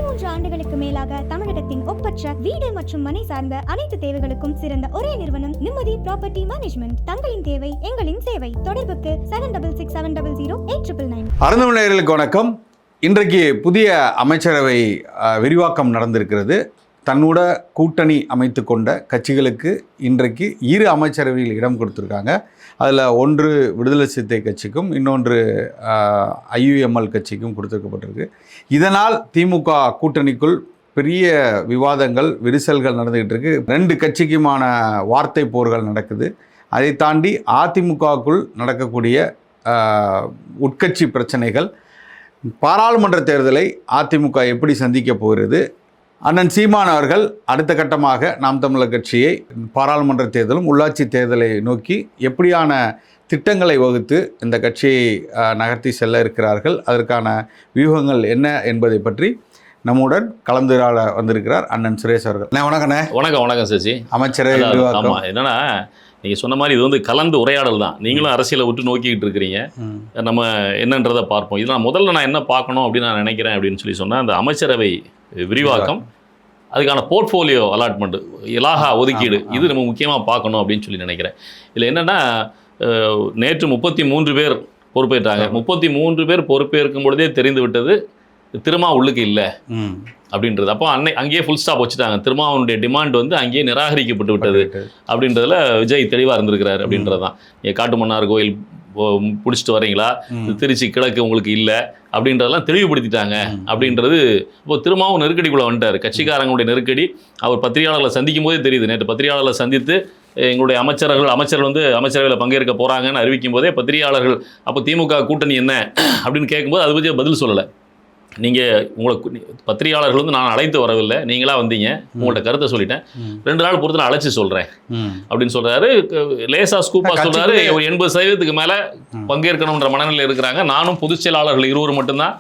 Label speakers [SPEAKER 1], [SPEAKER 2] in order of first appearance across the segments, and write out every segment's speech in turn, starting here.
[SPEAKER 1] 13 ஆண்டுகளுக்கு மேலாக தமிழகத்தின் ஒப்பற்ற வீடு மற்றும் மனை சார்ந்த அனைத்து தேவைகளுக்கும் சிறந்த ஒரே நிறுவனம் நிம்மதி ப்ராப்பர்ட்டி மேனேஜ்மெண்ட். தங்களின் தேவை எங்களின் சேவை. தொடர்புக்கு 7667008999.
[SPEAKER 2] அறந்தமிழர்களுக்கு வணக்கம். இன்றைக்கு புதிய அமைச்சரவை விரிவாக்கம் நடந்திருக்கிறது. தன்னோட கூட்டணி அமைத்து கொண்ட கட்சிகளுக்கு இன்றைக்கு 2 அமைச்சரவையில் இடம் கொடுத்துருக்காங்க. அதில் ஒன்று விடுதலை சிறுத்தை கட்சிக்கும் இன்னொன்று IUML கட்சிக்கும் கொடுத்துருக்கப்பட்டிருக்கு. இதனால் திமுக கூட்டணிக்குள் பெரிய விவாதங்கள் விரிசல்கள் நடந்துக்கிட்டு இருக்கு. 2 கட்சிக்குமான வார்த்தை போர்கள் நடக்குது. அதை தாண்டி அதிமுகவுக்குள் நடக்கக்கூடிய உட்கட்சி பிரச்சனைகள், பாராளுமன்ற தேர்தலை அதிமுக எப்படி சந்திக்க போகிறது, அண்ணன் சீமான் அவர்கள் அடுத்த கட்டமாக நாம் தமிழர் கட்சியை பாராளுமன்ற தேர்தலும் உள்ளாட்சி தேர்தலை நோக்கி எப்படியான திட்டங்களை வகுத்து இந்த கட்சியை நகர்த்தி செல்ல இருக்கிறார்கள், அதற்கான வியூகங்கள் என்ன என்பதை பற்றி நம்முடன் கலந்துரையாட வந்திருக்கிறார் அண்ணன் சுரேஷ் அவர்கள். வணக்கண்ணே.
[SPEAKER 3] வணக்கம் சசி.
[SPEAKER 2] அமைச்சரவை விரிவாக்கம்.
[SPEAKER 3] ஆமாம், என்னன்னா நீங்கள் சொன்ன மாதிரி இது வந்து கலந்து உரையாடல் தான். நீங்களும் அரசியலை விட்டு நோக்கிக்கிட்டு இருக்கிறீங்க, நம்ம என்னன்றதை பார்ப்போம். இதெல்லாம் முதல்ல நான் என்ன பார்க்கணும் அப்படின்னு நான் நினைக்கிறேன் அப்படின்னு சொல்லி சொன்னால், அந்த அமைச்சரவை விரிவாக்கம், அதுக்கான போர்ட்ஃபோலியோ அலாட்மெண்ட், இலாகா ஒதுக்கீடு, இது நம்ம முக்கியமாக பார்க்கணும் அப்படின்னு சொல்லி நினைக்கிறேன். இதில் என்னென்னா, நேற்று 33 பேர் பொறுப்பேற்றாங்க. 33 பேர் பொறுப்பேற்கும் பொழுதே தெரிந்து விட்டது திருமா உள்ளுக்கு இல்லை அப்படின்றது. அப்போ அங்கேயே ஃபுல் ஸ்டாப் வச்சுட்டாங்க. திருமாவனுடைய டிமாண்ட் வந்து அங்கேயே நிராகரிக்கப்பட்டு விட்டது அப்படின்றதுல விஜய் தெளிவாக இருந்திருக்கிறார் அப்படின்றது தான். காட்டுமன்னார் கோயில் பிடிச்சிட்டு வரீங்களா, திருச்சி கிழக்கு உங்களுக்கு இல்லை அப்படின்றதெல்லாம் தெளிவுபடுத்திட்டாங்க அப்படின்றது. இப்போ திருமாவும் நெருக்கடிக்குள்ளே வந்துட்டார். கட்சிக்காரங்களுடைய நெருக்கடி அவர் பத்திரிகையாளர்களை சந்திக்கும் போதே தெரியுது. நேற்று பத்திரிகையாளர்களை சந்தித்து எங்களுடைய அமைச்சர்கள் வந்து அமைச்சரவையில் பங்கேற்க போகிறாங்கன்னு அறிவிக்கும் போதே பத்திரிகையாளர்கள் அப்போ திமுக கூட்டணி என்ன அப்படின்னு கேட்கும்போது அது பற்றி பதில் சொல்லலை. நீங்கள் உங்களுக்கு பத்திரிகையாளர்கள் வந்து நான் அழைத்து வரவில்லை, நீங்களாக வந்தீங்க, உங்கள்கிட்ட கருத்தை சொல்லிட்டேன், 2 நாள் பொறுத்து நான் அழைச்சி சொல்கிறேன் அப்படின்னு சொல்கிறாரு. லேசா ஸ்கூப்பாக சொல்கிறாரு. ஒரு 80% மேலே பங்கேற்கணுன்ற மனநிலை இருக்கிறாங்க. நானும் பொதுச் செயலாளர்கள் 20 மட்டும்தான்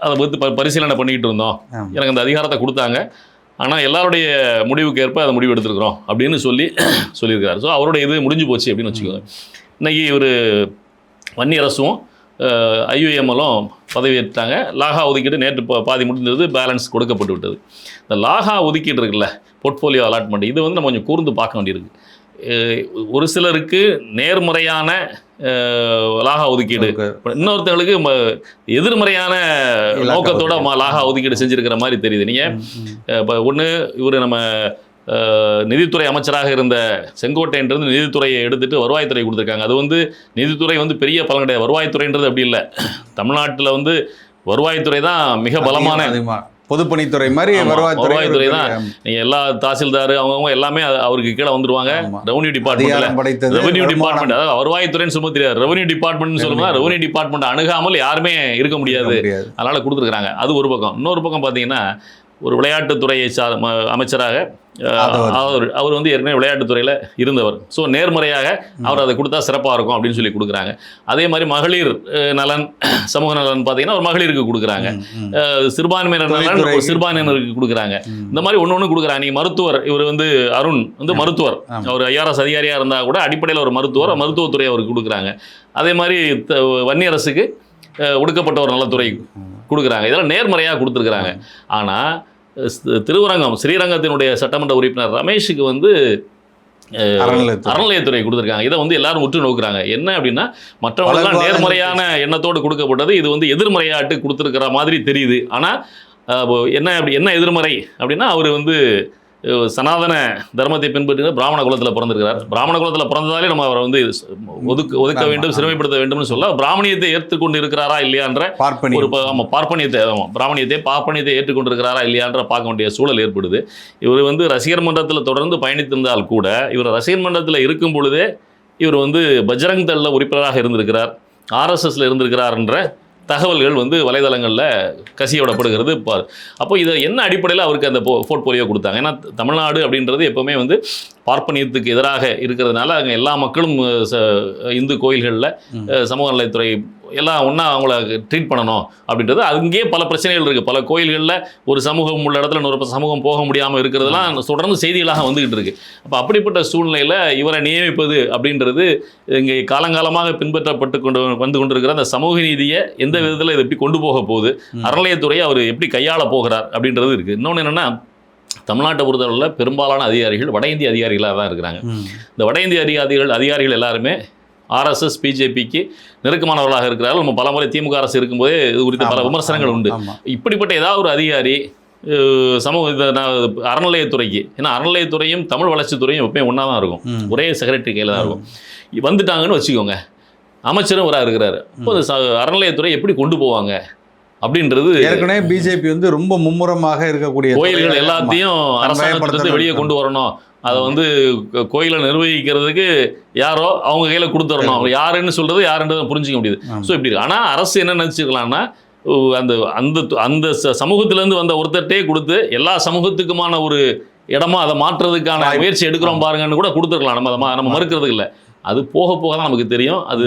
[SPEAKER 3] அதை பற்றி பரிசீலனை பண்ணிக்கிட்டு இருந்தோம். எனக்கு அந்த அதிகாரத்தை கொடுத்தாங்க, ஆனால் எல்லாருடைய முடிவுக்கு ஏற்ப அதை முடிவு எடுத்துருக்குறோம் அப்படின்னு சொல்லியிருக்கிறார். ஸோ அவருடைய இது முடிஞ்சு போச்சு அப்படின்னு வச்சுக்கோங்க. இன்றைக்கி ஒரு வன்னியரசும் IUMலும் பதவியேற்றாங்க. லாகா ஒதுக்கீடு நேற்று பாதி முடிந்தது, பேலன்ஸ் கொடுக்கப்பட்டு விட்டது. இந்த லாகா ஒதுக்கீடு இருக்குல்ல, போர்ட்ஃபோலியோ அலாட்மெண்ட், இது வந்து நம்ம கொஞ்சம் கூர்ந்து பார்க்க வேண்டியிருக்கு. ஒரு சிலருக்கு நேர்முறையான லாகா ஒதுக்கீடு, இன்னொருத்தங்களுக்கு எதிர்மறையான நோக்கத்தோட லாகா ஒதுக்கீடு செஞ்சுருக்கிற மாதிரி தெரியுது. நீங்கள் இப்போ ஒன்று இவர் நம்ம நிதித்துறை அமைச்சராக இருந்த செங்கோட்டைன்றது நிதித்துறையை எடுத்துகிட்டு வருவாய்த்துறை கொடுத்துருக்காங்க. அது வந்து நிதித்துறை வந்து பெரிய பலன் கிடையாது. வருவாய்த்துறைன்றது அப்படி இல்லை. தமிழ்நாட்டில் வந்து வருவாய்த்துறை தான் மிக பலமான,
[SPEAKER 2] பொதுப்பணித்துறை மாதிரி
[SPEAKER 3] வருவாய்த்துறை தான். நீங்கள் எல்லா தாசில்தார் அவங்க எல்லாமே அவருக்கு கீழே வந்துருவாங்க. ரெவன்யூ டிபார்ட்மெண்ட், அதாவது வருவாய்த்துறைன்னு சொல்ல தெரியாது, ரெவன்யூ டிபார்ட்மெண்ட்னு சொல்லுவாங்க. ரெவன்யூ டிபார்ட்மெண்ட் அணுகாமல் யாருமே இருக்க முடியாது, அதனால் கொடுத்துருக்குறாங்க. அது ஒரு பக்கம். இன்னொரு பக்கம் பார்த்தீங்கன்னா, ஒரு விளையாட்டுத்துறையை அமைச்சராக அவர் வந்து ஏற்கனவே விளையாட்டுத்துறையில் இருந்தவர். ஸோ நேர்முறையாக அவர் அதை கொடுத்தா சிறப்பாக இருக்கும் அப்படின்னு சொல்லி கொடுக்குறாங்க. அதே மாதிரி மகளிர் நலன், சமூக நலன் பார்த்தீங்கன்னா ஒரு மகளிருக்கு கொடுக்குறாங்க. சிறுபான்மையினர் நலன் சிறுபான்மையினருக்கு கொடுக்குறாங்க. இந்த மாதிரி ஒன்று கொடுக்குறாங்க. நீங்கள் மருத்துவர், இவர் வந்து அருண் வந்து மருத்துவர், அவர் IRS அதிகாரியாக இருந்தால் கூட அடிப்படையில் ஒரு மருத்துவர், மருத்துவத்துறை அவருக்கு கொடுக்குறாங்க. அதே மாதிரி வன்னியரசுக்கு ஒடுக்கப்பட்ட ஒரு நலத்துறை கொடுக்குறாங்க. இதெல்லாம் நேர்மறையாக கொடுத்துருக்குறாங்க. ஆனால் ஸ்ரீரங்கத்தினுடைய சட்டமன்ற உறுப்பினர் ரமேஷுக்கு வந்து அறநிலையத்துறை கொடுத்துருக்காங்க. இதை வந்து எல்லாரும் உற்று நோக்குறாங்க. என்ன அப்படின்னா, மற்றவங்களாம் நேர்மறையான எண்ணத்தோடு கொடுக்கப்பட்டது, இது வந்து எதிர்மறையாட்டு கொடுத்துருக்கிற மாதிரி தெரியுது. ஆனால் என்ன எதிர்மறை அப்படின்னா, அவர் வந்து சனாதன தர்மத்தை பின்பற்றி பிராமண குலத்தில் பிறந்திருக்கிறார். பிராமண குலத்தில் பிறந்ததாலே நம்ம அவரை வந்து ஒதுக்க வேண்டும், சிறுமைப்படுத்த வேண்டும்னு சொல்ல, பிராமணியத்தை ஏற்றுக்கொண்டு இருக்கிறாரா இல்லையான்ற ஒரு பார்ப்பனியத்தை ஏற்றுக்கொண்டு இருக்கிறாரா இல்லையான்ற பார்க்க வேண்டிய சூழல் ஏற்படுது. இவர் வந்து ரசிகர் மன்றத்தில் தொடர்ந்து பயணித்திருந்தால் கூட, இவர் ரசிகர் மன்றத்தில் இருக்கும் பொழுதே இவர் வந்து பஜ்ரங் தள்ளில் உறுப்பினராக இருந்திருக்கிறார், RSSல இருந்திருக்கிறார் என்ற தகவல்கள் வந்து வலைதளங்களில் கசியவிடப்படுகிறது. அப்போ இதை என்ன அடிப்படையில் அவருக்கு அந்த போர்ட்ஃபோலியோ கொடுத்தாங்க? ஏன்னா தமிழ்நாடு அப்படின்றது எப்போவுமே வந்து பார்ப்பனியத்துக்கு எதிராக இருக்கிறதுனால அங்கே எல்லா மக்களும் இந்து கோயில்களில் சமூக நலத்துறை எல்லாம் ஒன்றா அவங்கள ட்ரீட் பண்ணணும் அப்படின்றது. அங்கேயே பல பிரச்சனைகள் இருக்குது. பல கோயில்களில் ஒரு சமூகம் உள்ள இடத்துல இன்னொரு சமூகம் போக முடியாமல் இருக்கிறதுலாம் தொடர்ந்து செய்திகளாக வந்துக்கிட்டு இருக்கு. அப்போ அப்படிப்பட்ட சூழ்நிலையில் இவரை நியமிப்பது அப்படின்றது இங்கே காலங்காலமாக பின்பற்றப்பட்டு வந்து கொண்டிருக்கிற அந்த சமூக நீதியை எந்த விதத்தில் இது எப்படி கொண்டு போக போகுது, அறநிலையத்துறையை அவர் எப்படி கையாள போகிறார் அப்படின்றது இருக்குது. இன்னொன்று என்னென்னா, தமிழ்நாட்டை பொறுத்தவரையில் பெரும்பாலான அதிகாரிகள் வட இந்திய அதிகாரிகளாக தான் இருக்கிறாங்க. இந்த வட இந்திய அதிகாரிகள் எல்லாருமே RSS பிஜேபிக்கு நெருக்கமானவர்களாக இருக்கிறார்கள். நம்ம பல முறை திமுக அரசு இருக்கும்போதே இது குறித்த பல விமர்சனங்கள் உண்டு. இப்படிப்பட்ட ஏதாவது ஒரு அதிகாரி அறநிலையத்துறைக்கு, ஏன்னா அறநிலையத்துறையும் தமிழ் வளர்ச்சித்துறையும் எப்பயும் ஒன்றா தான் இருக்கும், ஒரே செக்ரட்டரி கையில் தான் இருக்கும். வந்துட்டாங்கன்னு வச்சுக்கோங்க, அமைச்சரும் வராக இருக்கிறாரு. இப்போ அறநிலையத்துறை எப்படி கொண்டு போவாங்க அப்படின்றது.
[SPEAKER 2] ஏற்கனவே பிஜேபி வந்து ரொம்ப மும்முரமாக இருக்கக்கூடிய
[SPEAKER 3] கோயில்கள் எல்லாத்தையும் அரசாங்கத்திலிருந்து வெளியே கொண்டு வரணும், அதை கோயிலை நிர்வகிக்கிறதுக்கு யாரோ அவங்க கையில் கொடுத்துடணும், அவங்க யாருன்னு சொல்கிறது யாருன்றதை புரிஞ்சிக்க முடியுது. ஸோ இப்படி இருக்கு. ஆனால் அரசு என்ன நினச்சிக்கலாம்னா, அந்த அந்த அந்த சமூகத்திலேருந்து வந்த ஒருத்தர்கிட்டே கொடுத்து எல்லா சமூகத்துக்குமான ஒரு இடமா அதை மாற்றுறதுக்கான முயற்சி எடுக்கிறோம் பாருங்கன்னு கூட கொடுத்துருக்கலாம். நம்ம மறுக்கிறதுக்கு இல்லை. அது போக போக தான் நமக்கு தெரியும். அது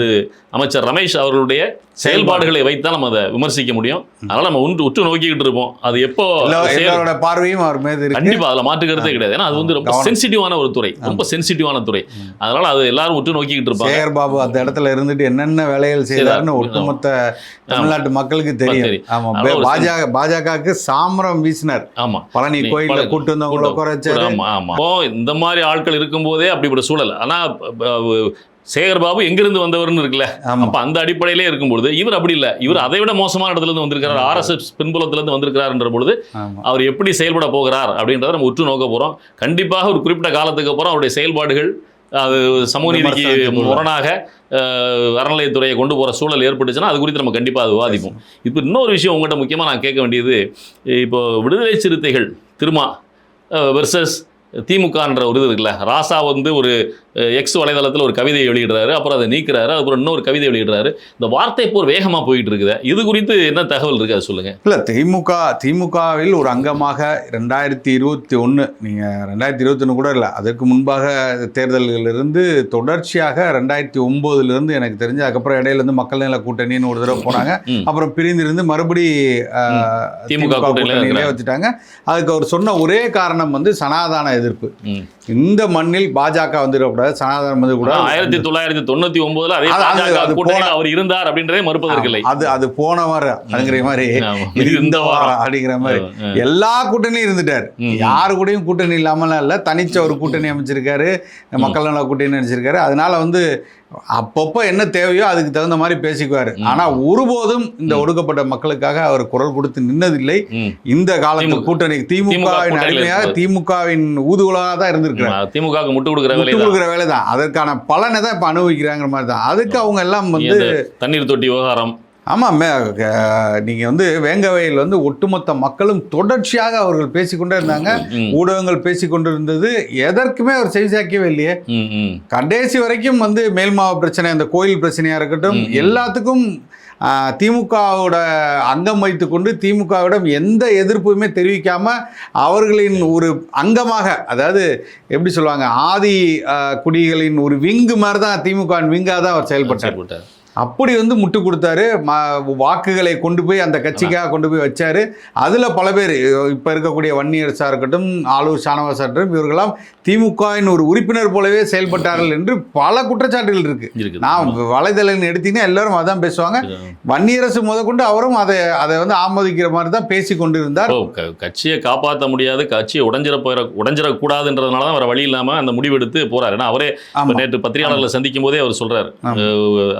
[SPEAKER 3] அமைச்சர் ரமேஷ் அவர்களுடைய செயல்பாடுகளை வைத்தான் நம்ம அதை விமர்சிக்க முடியும். அதனால நம்ம உற்று நோக்கிக்கிட்டு இருப்போம். அது எப்போ
[SPEAKER 2] பார்வையும் அவர் மீது
[SPEAKER 3] கண்டிப்பா அதில் மாற்றுக்கிறதே கிடையாது. ஏன்னா அது ரொம்ப சென்சிட்டிவான ஒரு துறை, ரொம்ப சென்சிட்டிவான துறை. அதனால அது எல்லாரும் உற்று நோக்கிக்கிட்டு இருப்பாங்க.
[SPEAKER 2] சேகர் பாபு அந்த இடத்துல இருந்துட்டு என்னென்ன வேலைகள் செய்தாருன்னு ஒட்டுமொத்த தமிழ்நாட்டு மக்களுக்கு தெரியும். ஆமா, பாஜகவுக்கு சாமரம் வீசினார்.
[SPEAKER 3] ஆமா,
[SPEAKER 2] பழனி கோயில கூட்டு வந்தவங்கள குறைச்சாரு.
[SPEAKER 3] ஆமா ஆமா. இந்த மாதிரி ஆட்கள் இருக்கும்போதே அப்படிப்பட்ட சூழல். ஆனா சேகர் பாபு எங்கிருந்து வந்தவர்னு இருக்குல்ல, அப்ப அந்த அடிப்படையிலே இருக்கும்பொழுது இவர் அப்படி இல்லை. இவர் அதை விட மோசமான இடத்துல இருந்து வந்திருக்கிறார், RSS பின்புலத்திலிருந்து வந்திருக்கிறார்ன்ற பொழுது அவர் எப்படி செயல்பட போகிறார் அப்படின்றத நம்ம உற்று நோக்க போறோம். கண்டிப்பாக ஒரு குறிப்பிட்ட காலத்துக்கு அப்புறம் அவருடைய செயல்பாடுகள் அது சமூக நீதிக்கு முரணாக அறநிலையத்துறையை கொண்டு போகிற சூழல் ஏற்பட்டுச்சுன்னா அது குறித்து நம்ம கண்டிப்பாக அது விவாதிப்போம். இப்போ இன்னொரு விஷயம் உங்கள்கிட்ட முக்கியமாக நான் கேட்க வேண்டியது, இப்போ விடுதலை சிறுத்தைகள் திருமா வெர்சஸ் திமுகன்ற ஒரு இது இருக்குல்ல, ராசா ஒரு எக்ஸ் வலைதளத்தில் ஒரு கவிதையை வெளியிடுறாரு, அப்புறம் அதை நீக்கிறாரு, அப்புறம் இன்னொரு கவிதை வெளியிடுறாரு. இந்த வார்த்தை போர் வேகமாக போயிட்டு இருக்குது. இது குறித்து என்ன தகவல் இருக்குது அது சொல்லுங்கள்.
[SPEAKER 2] இல்லை, திமுகவில் ஒரு அங்கமாக 2021, நீங்கள் 2021 கூட இல்லை, அதற்கு முன்பாக தேர்தல்களிலிருந்து தொடர்ச்சியாக 2009 எனக்கு தெரிஞ்சு, அதுக்கப்புறம் இடையிலேருந்து மக்கள் நல கூட்டணின்னு ஒரு தடவை போனாங்க, அப்புறம் பிரிந்திருந்து மறுபடி திமுக கூட்டணியிலே வச்சுட்டாங்க. அதுக்கு அவர் சொன்ன ஒரே காரணம் சனாதன எதிர்ப்பு. இந்த மண்ணில் பாஜக வந்துடக்கூடாது, சனாதனம் வந்து கூட
[SPEAKER 3] 1999 அவர் இருந்தார் அப்படின்றதே மறுப்பதற்கில்லை.
[SPEAKER 2] அது போன வாரம் அப்படிங்கிற மாதிரி, இந்த வாரம் அப்படிங்கிற மாதிரி எல்லா கூட்டணியும் இருந்துட்டார். யாரு கூடயும் கூட்டணி இல்லாமலாம் இல்லை, தனிச்ச ஒரு கூட்டணி அமைச்சிருக்காரு, மக்கள் நல கூட்டணி அமைச்சிருக்காரு. அதனால அப்பப்போ என்ன தேவையோ அதுக்கு தகுந்த மாதிரி பேசிக்குவார். ஆனா ஒருபோதும் இந்த ஒடுக்கப்பட்ட மக்களுக்காக அவர் குரல் கொடுத்து நின்னதில்லை. இந்த காலத்து கூட்டணி திமுகவின் அடிமையாக, திமுகவின் ஊதுகுலமாக தான் இருந்திருக்கிறார்.
[SPEAKER 3] திமுக முட்டு கொடுக்குற
[SPEAKER 2] வேலை தான், அதற்கான பலனை தான் இப்ப அனுபவிக்கிறாங்கிற மாதிரி தான். அதுக்கு அவங்க எல்லாம்
[SPEAKER 3] தண்ணீர் தொட்டி விவகாரம்.
[SPEAKER 2] ஆமாம், நீங்கள் வேங்கவையில் ஒட்டுமொத்த மக்களும் தொடர்ச்சியாக அவர்கள் பேசிக்கொண்டே இருந்தாங்க, ஊடகங்கள் பேசிக்கொண்டு இருந்தது, எதற்குமே அவர் செவிசாக்கவே இல்லையே. கடைசி வரைக்கும் மேல்மாவ பிரச்சனை, அந்த கோயில் பிரச்சனையாக இருக்கட்டும், எல்லாத்துக்கும் திமுகவோட அங்கம் வைத்துக்கொண்டு திமுகவிடம் எந்த எதிர்ப்புமே தெரிவிக்காமல் அவர்களின் ஒரு அங்கமாக, அதாவது எப்படி சொல்லுவாங்க, ஆதி குடிகளின் ஒரு விங்கு மாதிரி தான், திமுகவின் விங்காக தான் அவர் செயல்பட்டார். அப்படி முட்டு கொடுத்தாரு. வாக்குகளை கொண்டு போய் அந்த கட்சிக்காக கொண்டு போய் வச்சாரு. அதில் பல பேர் இப்போ இருக்கக்கூடிய வன்னியரசாக இருக்கட்டும், ஆளூர் ஷானவாசா இருக்கட்டும், இவர்களாம் திமுகவின் ஒரு உறுப்பினர் போலவே செயல்பட்டார்கள் என்று பல குற்றச்சாட்டுகள் இருக்கு. நான் வலைதளம் எடுத்தீங்கன்னா எல்லாரும் அதான் பேசுவாங்க. வன்னியரசு முதற்கொண்டு அவரும் அதை ஆமோதிக்கிற மாதிரி தான் பேசி கொண்டு இருந்தார்.
[SPEAKER 3] கட்சியை காப்பாற்ற முடியாது, கட்சியை உடஞ்சிடக்கூடாதுன்றதுனால தான் வேற வழி இல்லாமல் அந்த முடிவெடுத்து போறாரு. ஏன்னா அவரே நேற்று பத்திரிகையாளர்களை சந்திக்கும் போதே அவர் சொல்றாரு,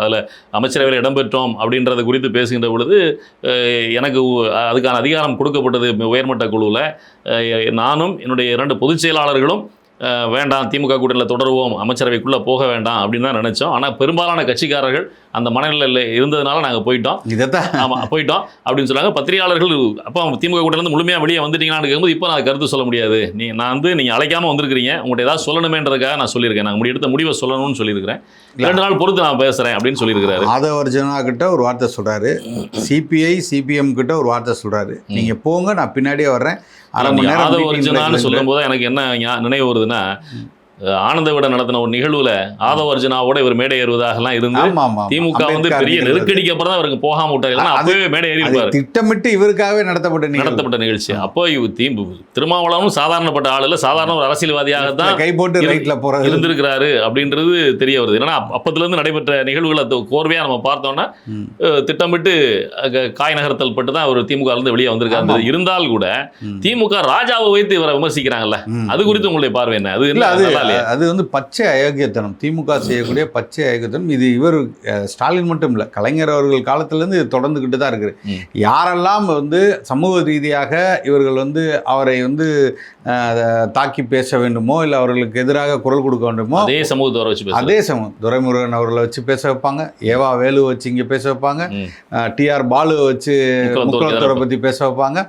[SPEAKER 3] அதில் அமைச்சரவையில் இடம்பெற்றோம் அப்படின்றத குறித்து பேசுகின்ற பொழுது, எனக்கு அதுக்கான அதிகாரம் கொடுக்கப்பட்டது உயர்மட்ட குழுவில், நானும் என்னுடைய 2 பொதுச் செயலாளர்களும் வேண்டாம் திமுக கூட்டணியில் தொடருவோம், அமைச்சரவைக்குள்ளே போக வேண்டாம் அப்படின்னு தான் நினச்சோம். ஆனால் பெரும்பாலான கட்சிக்காரர்கள் அந்த மனநிலையில் இருந்ததுனால நாங்கள் போயிட்டோம். ஆமாம், போயிட்டோம் அப்படின்னு சொன்னாங்க. பத்திரிகையாளர்கள் அப்போ திமுக கூட்டணிலேருந்து முழுமையாக வெளியே வந்துட்டீங்களான்னு கேட்கும்போது, இப்போ நான் கருத்து சொல்ல முடியாது, நான் நீங்கள் அழைக்காமல் வந்திருக்கிறீங்க, உங்கள்கிட்ட ஏதாவது சொல்லணுமேன்றதுக்காக நான் சொல்லியிருக்கேன், நாங்கள் எடுத்த முடிவை சொல்லணும்னு சொல்லியிருக்கிறேன், 2 நாள் பொறுத்து நான் பேசுகிறேன் அப்படின்னு சொல்லியிருக்கிறாரு.
[SPEAKER 2] ஆதவர்ஜனா கிட்ட ஒரு வார்த்தை சொல்கிறாரு, சிபிஐ சிபிஎம் கிட்ட ஒரு வார்த்தை சொல்கிறாரு, நீங்கள் போங்க நான் பின்னாடியே வர்றேன்.
[SPEAKER 3] ஆதவர்ஜனான்னு சொல்லும் போது எனக்கு என்ன நினைவு வருதுன்னா, ஆனந்த விட நடத்தின ஒரு நிகழ்வுல ஆதவ அர்ஜுனாவோட இவர் மேடை ஏறுவதாகலாம் இருந்து திமுக வந்து பெரிய நெருக்கடிக்கு அப்புறம் தான் அவருக்கு போகாம விட்டாரு. அப்பவே மேடை ஏறி இருப்பாரு.
[SPEAKER 2] திட்டமிட்டு இவருக்காகவே நடத்தப்பட்ட
[SPEAKER 3] நிகழ்ச்சி. அப்போ திருமாவளவனும் சாதாரணப்பட்ட ஆள் இல்ல, சாதாரண ஒரு அரசியல்வாதியாக தான்
[SPEAKER 2] கை போட்டு ரைட்ல போறது
[SPEAKER 3] இருந்திருக்கிறாரு அப்படின்றது தெரிய வருது. ஏன்னா அப்பத்துல இருந்து நடைபெற்ற நிகழ்வுகளை கோர்வையா நம்ம பார்த்தோம்னா திட்டமிட்டு காய் நகர்த்தல் பட்டு தான் அவர் திமுக இருந்து வெளியே வந்திருக்காரு. இருந்தால் கூட திமுக ராஜாவை வைத்து இவரை விமர்சிக்கிறாங்கல்ல, அது குறித்து உங்களுடைய பார்வை என்ன?
[SPEAKER 2] அது வந்து பச்சை அயோக்கியத்தனம், திமுக செய்யக்கூடிய பச்சை அயோக்கியத்தனம். இது இவர் ஸ்டாலின் மட்டும் இல்லை, கலைஞர் அவர்கள் காலத்திலேருந்து இது தொடர்ந்துக்கிட்டு தான் இருக்குது. யாரெல்லாம் வந்து சமூக ரீதியாக இவர்கள் வந்து அவரை வந்து தாக்கி பேச வேண்டுமோ இல்லை அவர்களுக்கு எதிராக குரல் கொடுக்க வேண்டுமோ
[SPEAKER 3] அதே சமூகத்தோரை வச்சு
[SPEAKER 2] அதே துரைமுருகன் அவர்களை வச்சு பேச வைப்பாங்க, ஏவா வேலு வச்சு இங்கே பேச வைப்பாங்க, டிஆர் பாலு வச்சு முக்குளத்தோரை பற்றி பேச வைப்பாங்க,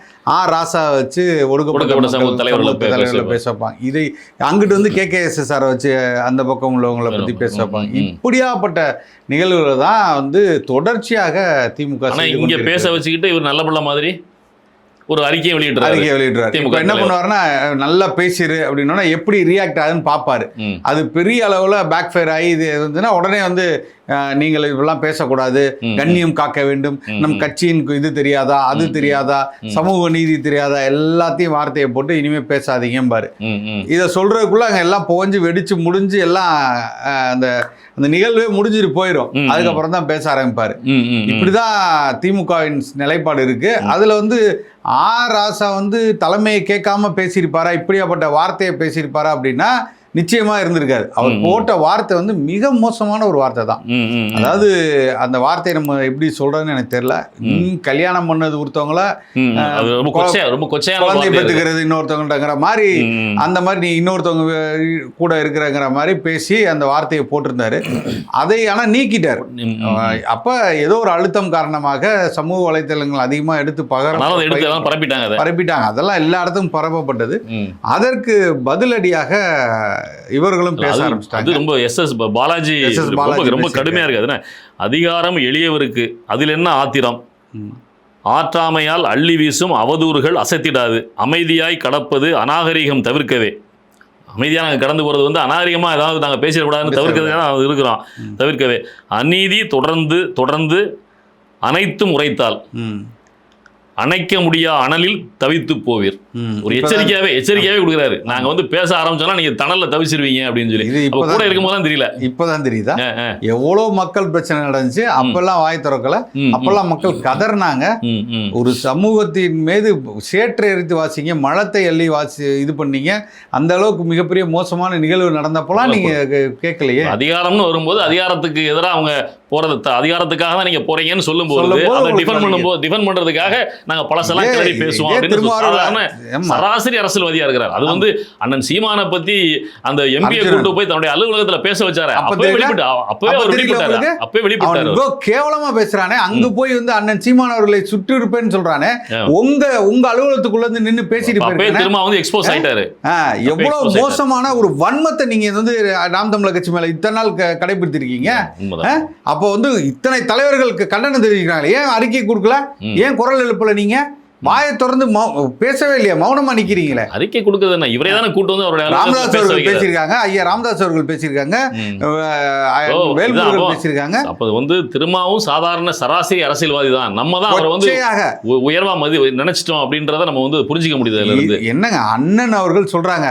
[SPEAKER 2] ராசா வச்சு ஒடுக்கப்பட்ட சமூக தலைவர்களை பேச வைப்பாங்க. இதை அங்கிட்டு வந்து KKSSR வச்சு அந்த பக்கம் உள்ளவங்களை பற்றி பேச வைப்பாங்க. இப்படியாப்பட்ட நிகழ்வுகளை தான் வந்து தொடர்ச்சியாக திமுக
[SPEAKER 3] இங்கே பேச வச்சுக்கிட்டு இவர் நல்ல பிள்ளை மாதிரி ஒரு அறிக்கையை வெளியிடுறாரு.
[SPEAKER 2] என்ன பண்ணுவாருன்னா, நல்லா பேசிடு அப்படின்னா எப்படி ரியாக்ட் ஆகுதுன்னு பார்ப்பாரு. அது பெரிய அளவில் பேக் ஃபயர் ஆகி இது இருந்துச்சுன்னா உடனே வந்து நீங்கள் இப்பெல்லாம் பேசக்கூடாது, கண்ணியம் காக்க வேண்டும், நம் கட்சியின் இது தெரியாதா, அது தெரியாதா, சமூக நீதி தெரியாதா, எல்லாத்தையும் வார்த்தையை போட்டு இனிமேல் பேசாதீங்கம்பாரு. இதை சொல்றதுக்குள்ள அங்கே எல்லாம் புகஞ்சு வெடிச்சு முடிஞ்சு எல்லாம் அந்த அந்த நிகழ்வே முடிஞ்சிட்டு போயிடும். அதுக்கப்புறம் தான் பேச ஆரம்பிப்பாரு. இப்படிதான் திமுகவின் நிலைப்பாடு இருக்கு. அதுல வந்து ராசா வந்து தலைமையை கேட்காம பேசியிருப்பாரா, இப்படியாப்பட்ட வார்த்தையை பேசியிருப்பாரா அப்படின்னா நிச்சயமா இருந்திருக்காரு. அவர் போட்ட வார்த்தை வந்து மிக மோசமான ஒரு வார்த்தை தான். அதாவது அந்த வார்த்தையை நம்ம எப்படி சொல்றதுன்னு எனக்கு தெரியல. கல்யாணம் பண்ணது ஒருத்தவங்கள குழந்தை பெற்றுக்கிறது இன்னொருத்தவங்கிற மாதிரி, அந்த மாதிரி நீ இன்னொருத்தவங்க கூட இருக்கிறங்கிற மாதிரி பேசி அந்த வார்த்தையை போட்டிருந்தாரு. அதை ஆனா நீக்கிட்டார். அப்ப ஏதோ ஒரு அழுத்தம் காரணமாக சமூக வலைத்தளங்கள் அதிகமா எடுத்து பரப்பிட்டாங்க. அதெல்லாம் எல்லா இடத்துக்கும் பரப்பப்பட்டது. அதற்கு பதிலடியாக இவர்களும் பேச ஆரம்பிச்சிட்டாங்க.
[SPEAKER 3] அது ரொம்ப பாலாஜி ரொம்ப கடுமையா இருக்கு. அதிகாரம் எளியவருக்கு அதில் என்ன ஆத்திரம், ஆற்றாமையால் அள்ளி வீசும் அவதூறுகள் அசைத்திடாது, அமைதியாய் கடப்பது அநாகரிகம் தவிர்க்கவே. அமைதியாக நாங்கள் கடந்து போகிறது வந்து அநாகரிகமாக ஏதாவது நாங்கள் பேசிடக்கூடாதுன்னு தவிர்க்கிறதுக்காக இருக்கிறோம். தவிர்க்கவே அநீதி தொடர்ந்து அனைத்தும் உரைத்தால் அணைக்க முடியா அனலில் தவித்து போவீர். ஒரு எச்சரிக்கையாவே கொடுக்குறாரு. நாங்க வந்து பேச ஆரம்பிச்சோம்னா நீங்க தணல்ல தவிச்சிருவீங்க அப்படின்னு சொல்லி. கூட இருக்கும்போது தான் தெரியல,
[SPEAKER 2] இப்பதான் தெரியுதா எவ்வளவு மக்கள் பிரச்சனை நடந்துச்சு. அப்பெல்லாம் வாய் திறக்கல, அப்பெல்லாம் மக்கள் கதர்னாங்க. ஒரு சமூகத்தின் மீது சேற்றை எரித்து வாசிங்க, மழத்தை அள்ளி இது பண்ணீங்க. அந்த அளவுக்கு மிகப்பெரிய மோசமான நிகழ்வு நடந்தப்பெல்லாம் நீங்க கேட்கலையே.
[SPEAKER 3] அதிகாரம்னு வரும்போது அதிகாரத்துக்கு எதிராக அவங்க போறது, அதிகாரத்துக்காக தான் நீங்க போறீங்கன்னு சொல்லும்போது டிஃபெண்ட் பண்றதுக்காக நாங்க பழசெல்லாம் கிளறி பேசுவோம். சராசரி அரசியல்வாதியா இருக்கிறார். அது வந்து அண்ணன் சீமானை பத்தி அந்த எம்பியை கொண்டு போய் தன்னுடைய அலுவலகத்துல பேச வச்சாரு. அப்பவே வெளிப்பட்டாரு.
[SPEAKER 2] கேவலமா பேசுறானே, அங்க போய் வந்து அண்ணன் சீமான் அவர்களை சுற்றி இருப்பேன்னு சொல்றானே, உங்க அலுவலகத்துக்குள்ள இருந்து நின்னு பேசிட்டு
[SPEAKER 3] திரும்ப வந்து எக்ஸ்போஸ் ஆயிட்டாரு.
[SPEAKER 2] எவ்வளவு மோசமான ஒரு வன்மத்தை நீங்க வந்து நாம் தமிழர் கட்சி மேல இத்தனை நாள் கடைபிடித்திருக்கீங்க. அப்போ வந்து இத்தனை தலைவர்களுக்கு கண்டனம் தெரிவிக்கிறாங்க. ஏன் அறிக்கை கொடுக்கல, ஏன் குரல் எழுப்பல? நீங்க வாயை திறந்து பேசவே இல்லையா, மௌனமா நிக்கிறீங்களே?
[SPEAKER 3] அறிக்கை கொடுக்குறது இவரே தானே கூட்டு வந்து அவருடைய
[SPEAKER 2] ராமதாஸ் அவர்கள் பேசியிருக்காங்க, ஐயா ராமதாஸ் அவர்கள் பேசியிருக்காங்க, வேல்முருகன் பேசியிருக்காங்க.
[SPEAKER 3] அப்ப வந்து திரும்பவும் சாதாரண சராசரி அரசியல்வாதி தான். நம்ம தான் அவரை வந்து உயர்வா நினைச்சிட்டோம் அப்படின்றத நம்ம வந்து புரிஞ்சிக்க முடியுது.
[SPEAKER 2] என்னங்க அண்ணன் அவர்கள் சொல்றாங்க,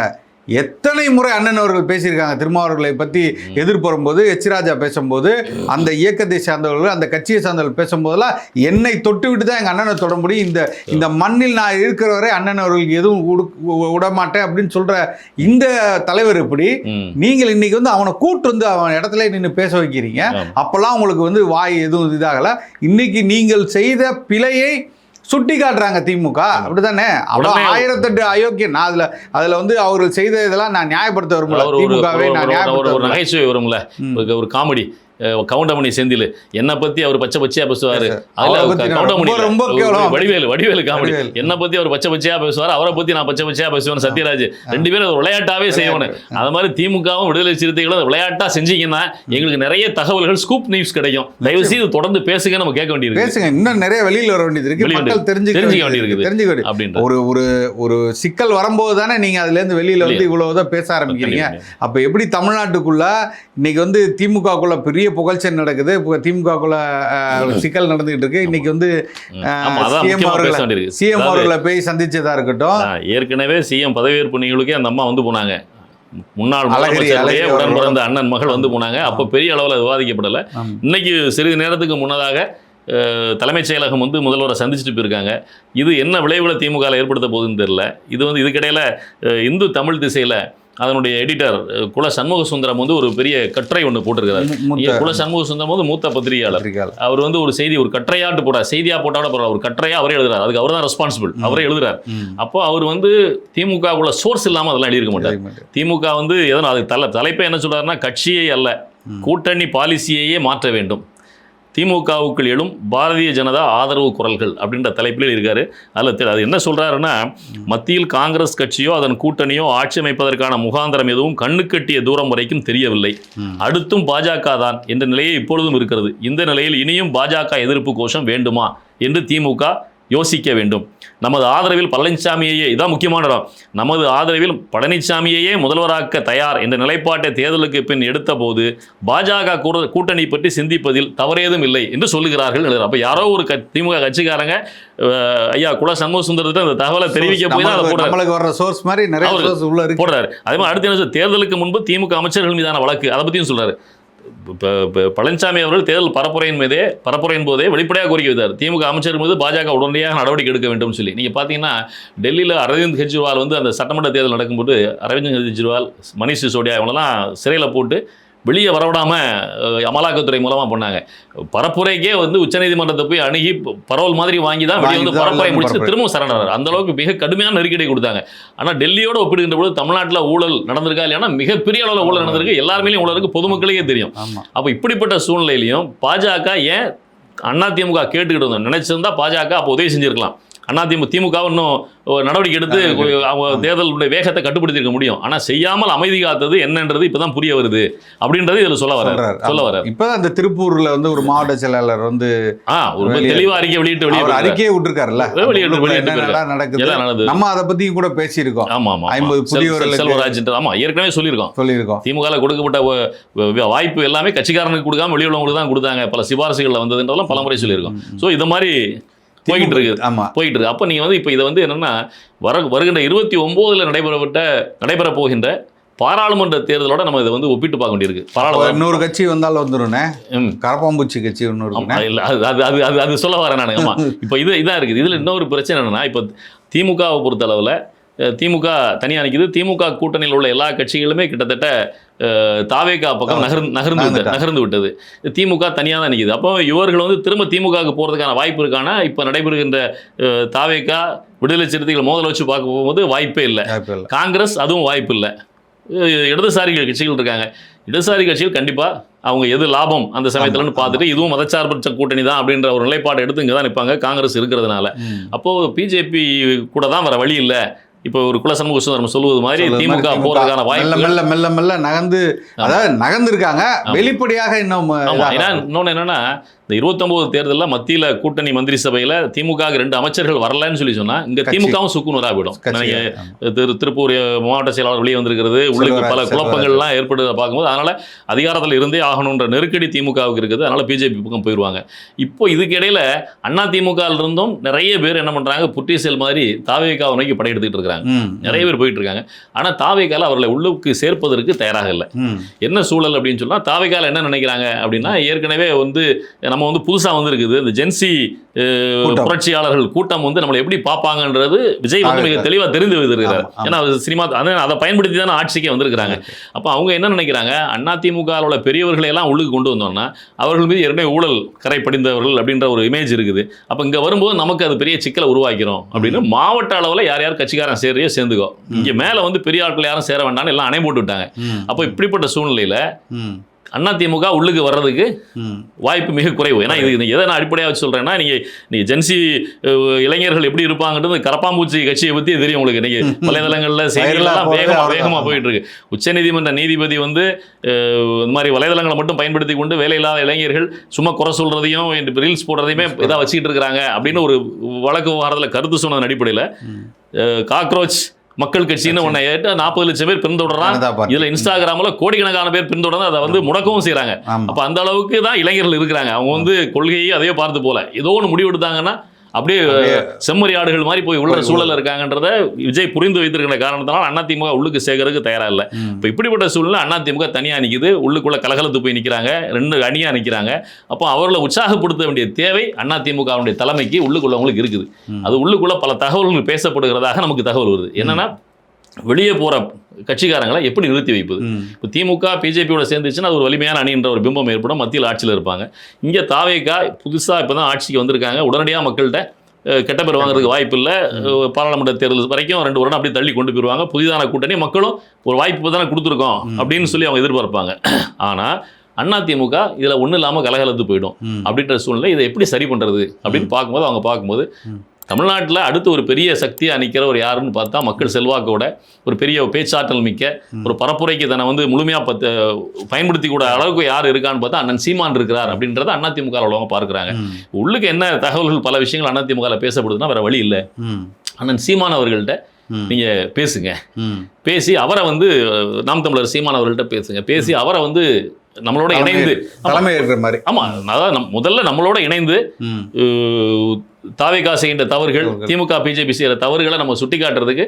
[SPEAKER 2] எத்தனை முறை அண்ணன் அவர்கள் பேசியிருக்காங்க திருமாவர்களை பற்றி எதிர்ப்புறும்போது, ராஜா பேசும்போது, அந்த இயக்கத்தை சார்ந்தவர்கள் அந்த கட்சியை சார்ந்தவர்கள் பேசும்போதெல்லாம் என்னை தொட்டு விட்டு தான் எங்கள் அண்ணனை தொட முடியும், இந்த மண்ணில் நான் இருக்கிற வரை அண்ணன் அவர்களுக்கு எதுவும் விடமாட்டேன் அப்படின்னு சொல்ற இந்த தலைவர் எப்படி நீங்கள் இன்னைக்கு வந்து அவனை கூட்டு வந்து அவன் இடத்துல நின்று பேச வைக்கிறீங்க? அப்பெல்லாம் உங்களுக்கு வந்து வாய் எதுவும் இதாகல. இன்னைக்கு நீங்கள் செய்த பிழையை சுட்டி காட்டுறாங்க திமுக, அப்படித்தானே? அவ்வளோ 1008 அயோக்கியம். நான் அதுல வந்து அவர்கள் செய்த இதெல்லாம் நான் நியாயப்படுத்த வரும்ல, திமுகவே நான் நியாயப்படுத்த
[SPEAKER 3] ஒரு நகைச்சுவை வரும்ல, ஒரு காமெடி. கவுண்டமணி செந்தில் என்னை பத்தி அவர் பச்சையா பேசுவாரு.
[SPEAKER 2] அவரை பத்தி
[SPEAKER 3] கவுண்டமணி
[SPEAKER 2] ரொம்ப கேவலம்.
[SPEAKER 3] வடிவேலு காமெடி, என்னை பத்தி அவர் பச்சையா பேசுவார், அவரை பத்தி நான் பச்சையா பேசுவேன். சத்யராஜ் 2 பேரும் விளையாட்டாவே செய்யணும். அது மாதிரி திமுகவும் விடுதலை சிறுத்தைகளும் விளையாட்டா செஞ்சீங்கன்னா எங்களுக்கு நிறைய தகவல்கள் ஸ்கூப் நியூஸ் கிடைக்கும். தயவு செய்து தொடர்ந்து பேசுங்க, நம்ம கேட்க வேண்டியிருக்கு.
[SPEAKER 2] பேசுங்க, இன்னும் நிறைய வெளியில வர வேண்டியது இருக்கு, மக்கள் தெரிஞ்சுக்க வேண்டியிருக்கு அப்படின்ற ஒரு சிக்கல் வரும்போது தானே நீங்க அதுல இருந்து வெளியில வந்து இவ்வளவுதான் பேச ஆரம்பிக்கிறீங்க. அப்ப எப்படி தமிழ்நாட்டுக்குள்ள இன்னைக்கு வந்து திமுகக்குள்ள பெரிய புகழ்ச்சி நடக்குது, திமுகக்குள்ள சிக்கல் நடந்துகிட்டு இருக்கு. இன்னைக்கு வந்து சிஎம் அவர்களை போய் சந்திச்சதா இருக்கட்டும்,
[SPEAKER 3] ஏற்கனவே சிஎம் பதவியேற்பு நிகழ்வுக்கே அந்த அம்மா வந்து போனாங்க. முன்னாள் முதலமைச்சருடைய உடன் பிறந்த அண்ணன் மகள் வந்து போனாங்க. அப்போ பெரிய அளவில் விவாதிக்கப்படலை. இன்னைக்கு சிறிது நேரத்துக்கு முன்னதாக தலைமைச் செயலகம் வந்து முதல்வரை சந்திச்சுட்டு போயிருக்காங்க. இது என்ன விளைவுகளை திமுகவில் ஏற்படுத்த போகுதுன்னு தெரியல. இது வந்து இதுக்கிடையில் இந்து தமிழ் திசையில் அதனுடைய எடிட்டர் குல சண்முக சுந்தரம் வந்து ஒரு பெரிய கட்டுரை ஒன்று போட்டிருக்கிறார். குல சண்முக சுந்தரம் வந்து மூத்த பத்திரிகையாளர். அவர் வந்து ஒரு செய்தி ஒரு கட்டுரையாட்டு போடுறார், செய்தியா போட்டாட போடுறார், ஒரு கட்டுரையா அவரே எழுதுறாரு. அதுக்கு அவர் தான் ரெஸ்பான்சிபிள், அவரே எழுதுறாரு. அப்போ அவர் வந்து திமுகவுக்குள்ள சோர்ஸ் இல்லாமல் அதெல்லாம் எழுதியிருக்க மாட்டார். திமுக வந்து எதனா அதுக்கு தலைப்பை என்ன சொல்றாருன்னா, கட்சியே அல்ல கூட்டணி பாலிசியையே மாற்ற வேண்டும், திமுகவுக்குள் எழும் பாரதிய ஜனதா ஆதரவு குரல்கள் அப்படின்ற தலைப்பில் இருக்காரு. அதில் அது என்ன சொல்றாருன்னா, மத்தியில் காங்கிரஸ் கட்சியோ அதன் கூட்டணியோ ஆட்சி அமைப்பதற்கான முகாந்திரம் எதுவும் கண்ணுக்கட்டிய தூரம் வரைக்கும் தெரியவில்லை. அடுத்தும் பாஜக தான் என்ற நிலையே இப்பொழுதும் இருக்கிறது. இந்த நிலையில் இனியும் பாஜக எதிர்ப்பு கோஷம் வேண்டுமா என்று திமுக யோசிக்க வேண்டும். நமது ஆதரவில் பழனிசாமியையே, இதான் முக்கியமான இடம், நமது ஆதரவில் பழனிசாமியையே முதல்வராக்க தயார் என்ற நிலைப்பாட்டை தேர்தலுக்கு பின் எடுத்த போது பாஜக கூட்டணி பற்றி சிந்திப்பதில் தவறேதும் இல்லை என்று சொல்லுகிறார்கள். அப்போ யாரோ ஒரு திமுக கட்சிக்காரங்க ஐயா குல சண்முக சுந்தரத்தை அந்த தகவலை தெரிவிக்க போய் தான் போடுறாரு. அதே மாதிரி அடுத்த என்ன, தேர்தலுக்கு முன்பு திமுக அமைச்சர்கள் மீதான வழக்கு, அதை பற்றியும் சொல்றாரு. இப்போ பழனிசாமி அவர்கள் தேர்தல் பரப்புரையின் போதே வெளிப்படையாக கோரிக்கை வைத்தார், திமுக அமைச்சர் மீது பாஜக உடனடியாக நடவடிக்கை எடுக்க வேண்டும் சொல்லி. நீங்கள் பார்த்தீங்கன்னா டெல்லியில் அரவிந்த் கெஜ்ரிவால் வந்து அந்த சட்டமன்ற தேர்தல் நடக்கும்போது அரவிந்த் கெஜ்ரிவால், மணிஷ் சிசோடியா இவங்களெல்லாம் சிறையில் போட்டு வெளியே வரவிடாமல் அமலாக்கத்துறை மூலமாக பண்ணாங்க. பரப்புரைக்கே வந்து உச்சநீதிமன்றத்தை போய் அணுகி பரவல் மாதிரி வாங்கி தான் வெளியே வந்து பரப்புரை முடிச்சு திரும்பவும் சரணார். அந்த அளவுக்கு மிக கடுமையான நெருக்கடி கொடுத்தாங்க. ஆனால் டெல்லியோட ஒப்பிடுகின்ற பொழுது தமிழ்நாட்டில் ஊழல் நடந்திருக்கா இல்லையா, மிகப்பெரிய அளவில் ஊழல் நடந்திருக்கு. எல்லாருமே ஊழல் இருக்கு, பொதுமக்களுக்கே தெரியும். அப்போ இப்படிப்பட்ட சூழ்நிலையிலையும் பாஜக ஏன் அதிமுக கேட்டுக்கிட்டு இருந்தோம், நினைச்சிருந்தா பாஜக அப்போ உதவி செஞ்சிருக்கலாம். திமுக இன்னும் நடவடிக்கை எடுத்து அவங்க தேர்தலுடைய வேகத்தை கட்டுப்படுத்திருக்க முடியும். ஆனால் செய்யாமல் அமைதி காத்தது என்னன்றது இப்பதான் புரிய வருது அப்படின்றது இதில் சொல்ல வர.
[SPEAKER 2] இப்பதான் இந்த திருப்பூர்ல வந்து ஒரு மாவட்ட செயலாளர் வந்து
[SPEAKER 3] ஒரு தெளிவா அறிக்கை
[SPEAKER 2] அறிக்கையை விட்டுருக்காருல்ல, நடக்குது. நம்ம அதை பத்தி கூட பேசியிருக்கோம். 50 புதியவர்கள்
[SPEAKER 3] செல்வராஜ் ஏற்கனவே சொல்லியிருக்கோம். திமுக கொடுக்கப்பட்ட வாய்ப்பு எல்லாமே கட்சிக்காரனுக்கு கொடுக்காம வெளியுள்ளவங்களுக்கு தான் கொடுத்தாங்க. பல சிபாரிசுகள் வந்ததுன்றதெல்லாம் பலமுறை சொல்லியிருக்கோம். ஸோ இது மாதிரி போயிட்டு இருக்கு. அப்போ நீங்கள் வந்து இப்போ இதை வந்து என்னன்னா வருகின்ற 29 நடைபெற போகின்ற பாராளுமன்ற தேர்தலோட நம்ம இதை வந்து ஒப்பிட்டு பார்க்க வேண்டியிருக்கு.
[SPEAKER 2] இன்னொரு கட்சி வந்தாலும் வந்துருனே, கரப்பாம்பூச்சி கட்சி
[SPEAKER 3] அது சொல்ல வரேன் நான். ஆமா, இப்போ இதான் இருக்குது. இதில் இன்னொரு பிரச்சனை என்னன்னா, இப்போ திமுகவை பொறுத்தளவில் திமுக தனியாக நிற்கிது. திமுக கூட்டணியில் உள்ள எல்லா கட்சிகளுமே கிட்டத்தட்ட தாவேகா பக்கம் நகர்ந்து விட்டது. திமுக தனியாக தான் நிற்கிது. அப்போ இவர்கள் வந்து திரும்ப திமுகவுக்கு போகிறதுக்கான வாய்ப்பு இருக்கான இப்போ நடைபெறுகின்ற தாவேகா விடுதலை சிறுத்தைகள் மோதல் வச்சு பார்க்க போகும்போது வாய்ப்பே இல்லை. காங்கிரஸ் அதுவும் வாய்ப்பு இல்லை. இடதுசாரி கட்சிகள் இருக்காங்க. இடதுசாரி கட்சிகள் கண்டிப்பாக அவங்க எது லாபம் அந்த சமயத்துலன்னு பார்த்துட்டு இதுவும் மதச்சார்பற்ற கூட்டணி தான் அப்படின்ற ஒரு நிலைப்பாடு எடுத்து இங்கே தான் நிற்பாங்க, காங்கிரஸ் இருக்கிறதுனால. அப்போது பிஜேபி கூட தான் வர வழி இல்லை. இப்போ ஒரு குல சண்முக சுந்தரம் சொல்லுவது மாதிரி திமுக போறதுக்கான வாய்ப்பு
[SPEAKER 2] மெல்ல நகர்ந்துருக்காங்க. வெளிப்படையாக
[SPEAKER 3] இன்னொன்னு என்னன்னா, இந்த 29 தேர்தலில் மத்தியில் கூட்டணி மந்திரி சபையில் திமுக 2 அமைச்சர்கள் வரலன்னு சொன்னா இங்க திமுகவும் சுக்குநூறாக போயிடும். திருப்பூர் மாவட்ட செயலாளர் வெளியே வந்திருக்கிறது, உள்ளுக்கு பல குழப்பங்கள்லாம் ஏற்படுறத பார்க்கும்போது அதனால அதிகாரத்தில் இருந்தே ஆகணுன்ற நெருக்கடி திமுகவுக்கு இருக்குது. அதனால பிஜேபி பக்கம் போயிடுவாங்க. இப்போ இதுக்கு இடையில அதிமுகவில் இருந்தும் நிறைய பேர் என்ன பண்றாங்க, புற்றீசல் மாதிரி தாவேகாவை நோக்கி படையெடுத்துட்டு இருக்காங்க. நிறைய பேர் போயிட்டு இருக்காங்க. ஆனா தாவேகால அவர்களை உள்ளுக்கு சேர்ப்பதற்கு தயாராக இல்லை. என்ன சூழல் அப்படின்னு சொன்னா, தாவேகால என்ன நினைக்கிறாங்க அப்படின்னா, ஏற்கனவே வந்து நம்ம வந்து புதுசா வந்திருக்குது இந்த ஜென்சி புரட்சியாளர்கள் கூட்டம் வந்து நம்மளை எப்படி பார்ப்பாங்கன்றது விஜய் வந்து மிக தெளிவாக தெரிந்து வைத்திருக்கிறார். ஏன்னா சினிமா அதை பயன்படுத்தி தானே ஆட்சிக்கே வந்திருக்கிறாங்க. அப்போ அவங்க என்ன நினைக்கிறாங்க, அதிமுகவில் உள்ள பெரியவர்களை எல்லாம் உள்ளுக்கு கொண்டு வந்தோம்னா அவர்கள் மீது ஏற்கனவே ஊழல் கரை படிந்தவர்கள் அப்படின்ற ஒரு இமேஜ் இருக்குது. அப்போ இங்கே வரும்போது நமக்கு அது பெரிய சிக்கலை உருவாக்கிறோம் அப்படின்னு மாவட்ட அளவில் யார் யார் கட்சிக்காரன் சேரையோ சேர்ந்துக்கோ, இங்கே மேலே வந்து பெரிய ஆட்கள் யாரும் சேர வேண்டாம்னு எல்லாம் அணை போட்டு விட்டாங்க. அப்போ இப்படிப்பட்ட சூழ்நிலையில் அதிமுக உள்ளுக்கு வர்றதுக்கு வாய்ப்பு மிக குறைவு. ஏன்னா இது எதை நான் அடிப்படையாக வச்சு சொல்கிறேன்னா, நீங்கள் ஜென்சி இளைஞர்கள் எப்படி இருப்பாங்கன்றது கரப்பாம்பூச்சி கட்சியை பற்றி தெரியும் உங்களுக்கு. இன்றைக்கி வலைதளங்களில் செய்திகள்லாம் வேகமாக போயிட்டு இருக்கு. உச்சநீதிமன்ற நீதிபதி வந்து இந்த மாதிரி வலைதளங்களை மட்டும் பயன்படுத்தி கொண்டு வேலையில்லாத இளைஞர்கள் சும்மா குறை சொல்கிறதையும் ரீல்ஸ் போடுறதையுமே இதாக வச்சுக்கிட்டு இருக்கிறாங்க அப்படின்னு ஒரு வழக்கு விவகாரத்தில் கருத்து சொன்னதன் அடிப்படையில் காக்ரோச் மக்கள் கட்சின்னு ஒன்றை ஏற்று 40 லட்சம் பேர் பின்தொடர்றாங்க. இதுல இன்ஸ்டாகிராம்ல கோடிக்கணக்கான பேர் பின்தொடர்ந்து அதை வந்து முடக்கவும் செய்யறாங்க. அப்ப அந்த அளவுக்கு தான் இளைஞர்கள் இருக்கிறாங்க. அவங்க வந்து கொள்கையை அதையே பார்த்து போல ஏதோ ஒன்று முடிவெடுத்தாங்கன்னா அப்படியே செம்மறி ஆடுகள் மாதிரி போய் உள்ள சூழல் இருக்காங்கன்றத விஜய் புரிந்து வைத்திருக்கிற காரணத்தினால அதிமுக உள்ளுக்கு சேர்க்கறதுக்கு தயாரா இல்லை. இப்போ இப்படிப்பட்ட சூழ்நிலை அதிமுக தனியா நிற்குது, உள்ளுக்குள்ள கலகலத்து போய் நிற்கிறாங்க, 2 அணியா நிற்கிறாங்க. அப்போ அவர்களை உற்சாகப்படுத்த வேண்டிய தேவை அதிமுகவுடைய தலைமைக்கு உள்ளுக்குள்ளவங்களுக்கு இருக்குது. அது உள்ளுக்குள்ள பல தகவல்கள் பேசப்படுகிறதாக நமக்கு தகவல் வருது. என்னன்னா, வெளியே போற கட்சிக்காரங்களை எப்படி நிறுத்தி வைப்பது. இப்போ திமுக பிஜேபியோட சேர்ந்துச்சுன்னா அது ஒரு வலிமையான அணின்ற ஒரு பிம்பம் ஏற்படும், மத்தியில் ஆட்சியில் இருப்பாங்க. இங்கே தாவேகா புதுசாக இப்போ தான் ஆட்சிக்கு வந்திருக்காங்க, உடனடியாக மக்கள்கிட்ட கெட்ட பேர் வாங்குறதுக்கு வாய்ப்பு இல்லை. பாராளுமன்ற தேர்தல் வரைக்கும் 2 வருடம் அப்படி தள்ளி கொண்டு போயிடுவாங்க. புதிதான கூட்டணி மக்களும் ஒரு வாய்ப்பு தானே கொடுத்துருக்கோம் அப்படின்னு சொல்லி அவங்க எதிர்பார்ப்பாங்க. ஆனால் அதிமுக இதில் ஒன்றும் இல்லாமல் கலகலத்து போயிடும். அப்படின்ற சூழ்நிலை இதை எப்படி சரி பண்ணுறது அப்படின்னு பார்க்கும்போது தமிழ்நாட்டில் அடுத்து ஒரு பெரிய சக்தியாக நிற்கிற ஒரு யாருன்னு பார்த்தா, மக்கள் செல்வாக்கோட ஒரு பெரிய பேச்சாற்றல் மிக்க ஒரு பரப்புரைக்கு தன்னை வந்து முழுமையாக பயன்படுத்தி கூட அளவுக்கு யார் இருக்கான்னு பார்த்தா அண்ணன் சீமான் இருக்கிறார் அப்படின்றத அதிமுக உள்ளவங்க பார்க்குறாங்க. உள்ளுக்கு என்ன தகவல்கள் பல விஷயங்கள் அதிமுகவில் பேசப்படுதுன்னா வேற வழி இல்லை. அண்ணன் சீமான் அவர்கள்ட்ட நீங்க பேசுங்க, பேசி அவரை வந்து நாம் தமிழர் சீமான் அவர்கள்ட்ட பேசி அவரை வந்து நம்மளோட இணைந்து
[SPEAKER 2] தலைமை இருக்கிற மாதிரி.
[SPEAKER 3] ஆமா, அதாவது முதல்ல நம்மளோட இணைந்து தாவேகா செய்கின்ற தவறுகள், திமுக பிஜேபி செய்கிற தவறுகளை நம்ம சுட்டி காட்டுறதுக்கு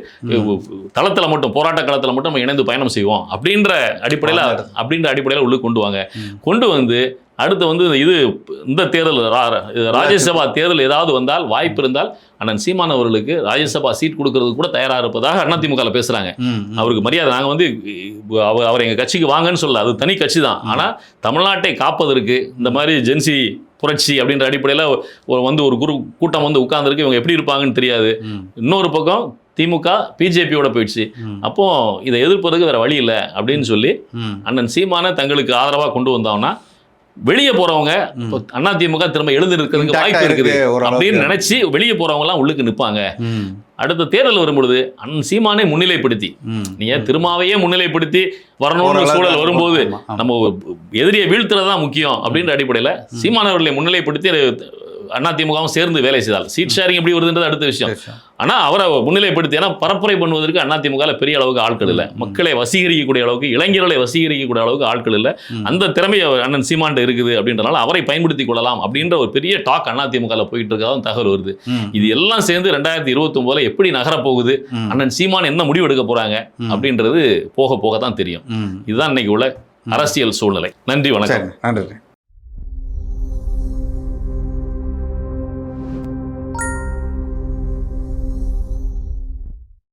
[SPEAKER 3] தளத்தில் மட்டும், போராட்ட களத்தில் மட்டும் நம்ம இணைந்து பயணம் செய்வோம் அப்படின்ற அடிப்படையில் உள்ள கொண்டு வந்து அடுத்து வந்து இந்த தேர்தல் ராஜ்யசபா தேர்தல் ஏதாவது வந்தால் வாய்ப்பு இருந்தால் அண்ணன் சீமான் அவர்களுக்கு ராஜ்யசபா சீட் கொடுக்கறதுக்கு கூட தயாராக இருப்பதாக அதிமுக பேசுறாங்க. அவருக்கு மரியாதை, நாங்கள் வந்து அவர் எங்கள் கட்சிக்கு வாங்கன்னு சொல்லல, அது தனி கட்சி தான். ஆனால் தமிழ்நாட்டை காப்பதற்கு இந்த மாதிரி ஜென்சி புரட்சி அப்படின்ற அடிப்படையில் ஒரு கூட்டம் வந்து உட்கார்ந்துருக்கு. இவங்க எப்படி இருப்பாங்கன்னு தெரியாது. இன்னொரு பக்கம் திமுக பிஜேபியோட போயிடுச்சு. அப்போ இதை எதிர்ப்பதற்கு வேற வழி இல்லை அப்படின்னு சொல்லி அண்ணன் சீமான தங்களுக்கு ஆதரவாக கொண்டு வந்தோம்னா வெளியே போறவங்க அதிமுக திரும்ப எழுந்து இருக்கிறதுக்கு வாய்ப்பு இருக்குது அப்படின்னு நினைச்சு வெளியே போறவங்க எல்லாம் உள்ளுக்கு நிற்பாங்க. அடுத்த தேர்தல் வரும்பொழுது அண்ணன் சீமானை முன்னிலைப்படுத்தி, நீங்க திருமாவையே முன்னிலைப்படுத்தி வரணும்னு சூழல் வரும்போது நம்ம எதிரியை வீழ்த்துறதுதான் முக்கியம் அப்படின்ற அடிப்படையில் சீமானவர்களை முன்னிலைப்படுத்தி அதிமுகவும் சேர்ந்து வேலை செய்தால் சீட் ஷேரிங் எப்படி வருதுன்றது அடுத்த விஷயம். ஆனால் அவரை முன்னிலைப்படுத்தி, ஏன்னா பரப்புரை பண்ணுவதற்கு அதிமுக பெரிய அளவுக்கு ஆட்கள் இல்லை, மக்களை வசீகரிக்கக்கூடிய அளவுக்கு, இளைஞர்களை வசீகரிக்கக்கூடிய அளவுக்கு ஆட்கள் இல்லை. அந்த திறமை அண்ணன் சீமான் இருக்குது அப்படின்றனால அவரை பயன்படுத்திக் கொள்ளலாம் அப்படின்ற ஒரு பெரிய டாக் அதிமுக போயிட்டு இருக்கதான் தகவல் வருது. இது எல்லாம் சேர்ந்து 2029 எப்படி நகரப்போகுது, அண்ணன் சீமான் என்ன முடிவு எடுக்க போறாங்க அப்படின்றது போக போக தான் தெரியும். இதுதான் இன்னைக்கு உள்ள அரசியல் சூழ்நிலை. நன்றி, வணக்கம்.
[SPEAKER 2] நன்றி.